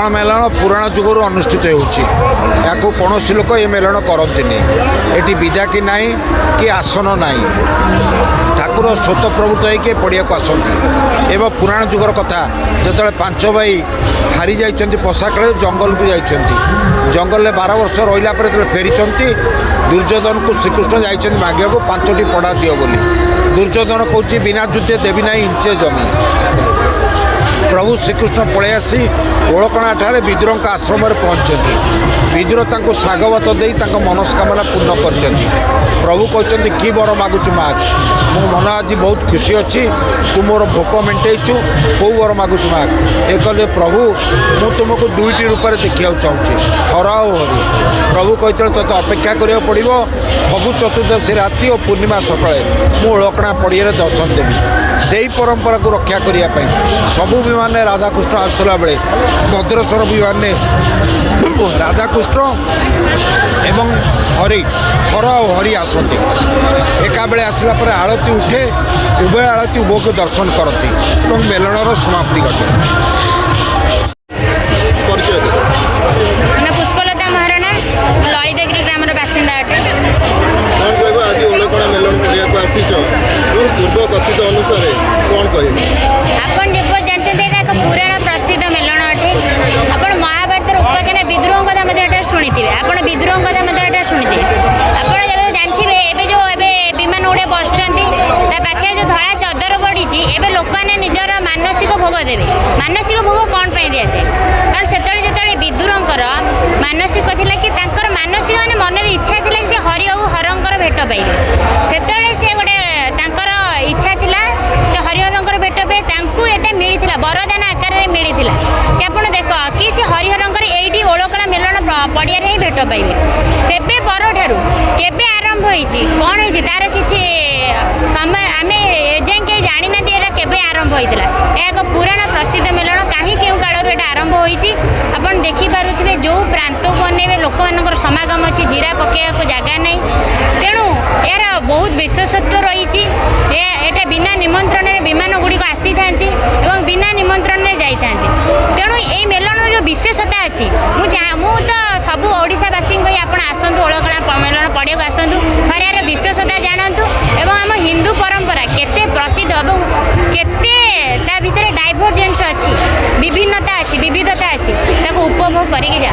ओळकण melon पुराण जुगर अनुष्ठित हो कौन लोक ये मेलन करती ये विदाकी ना कि आसन ना ठाकुर स्वतःप्रभुत होकर पड़िया को आसती एवं पुराण जुगर कथा जो पांच भाई हारी जाइए पशा खेल जंगल को जाइए जंगल 12 वर्ष रहा फेरी दुर्योधन को श्रीकृष्ण जाइए मागे को 5टी पड़ा दियो बोली दुर्योधन कौच बिना युद्धे देवी ना इंचे जमी प्रभु श्रीकृष्ण पलि आसी ओळकणा ठारे विदुर का आश्रम में पहुँचती विदुर तांको सागवत दे मनस्कामना पूर्ण कर प्रभु कहते कि वर मागुच माग मो मन आज बहुत खुशी अच्छी तू मोर भोक मेटेचु कौ वर मागुच माग ये कहले प्रभु मु तुमको 2टी रूप में देखा चाहूँगी हर और हरि प्रभु कहते तोते अपेक्षा करा पड़ो फगु चतुर्दशी राति और पूर्णिमा सकाଳେ मु ओळकणा पड़िया दर्शन देवी से ही परंपरा को रक्षा करने सबू विमान राधाकृष्ण आसला बेले भद्रेश्वर विमान राधाकृष्ण एवं हरि हर और हरि आसती एका बेले आसला पर आरती उठे उभय आरती उभय को दर्शन करती और मेलनर समाप्ति घटे। पुष्पलता महाराणा ललितगिरी ग्राम बासिंदा अटे आज ओळकणा मेलन पड़िया को आसीच पूर्व कथित अनुसार कौन कह आपन जेपर जानते एक पुराण प्रसिद्ध मेलन अटे आपन महाभारत उपाख्यान विद्रोह कथा मध्य शुणिथे आपन विद्रोह कथा मध्य शुणिथे आपन जानते एबे जो एबे विमान उड़े बसचंती ता पाखे जो धड़ा चदर पड़ी एबे लोक ने निजर मानसिक भोग देवे मानसिक भोग कौन पे दिया जाए कारण से विदुरंकर मानसिक थिला कि तांकर मानसिक माने मन में इच्छा थिला कि हरि और हरंकर भेट पाइबे से गोटे तांकर इच्छा थिला से हरिहरंकर भेट पे तांकु एटा मिलिथिला वरदान आकार रे मिलिथिला कि आपण देखो कि से हरिहरंकर एइटी ओळकणा मेलन पड़िया रे भेट पाइबे सेबे पर ठारू केबे आरंभ होईची कोन होईची तार किछि समय आमे एजे के जानि ना एटा केबे आरंभ होइतिला एक पुराण प्रसिद्ध मेलन काहे केउ काल एटा आरंभ होईची आपण देखि पारुथिबे जो प्रांत को अनेबे लोक मानकर समागम अछि जीरा पकेया को जागा नै तेणु यार बहुत विशेषत्व रही एटा बिना निमंत्रण विमान गुड़ी आसी था बिना निमंत्रण जाई तेणु ये मेलन जो विशेषता अच्छी मु तो सबू ओडावासी आप आसतु ओळकणा मेलन पड़िया को आसतु थे यार विशेषता जानतु एवं आम हिंदू परंपरा केते प्रसिद्ध और केते ता भितर डाइवर्जेंस अच्छी विभिन्नता अच्छी विविधता अच्छी उपभोग करके जा।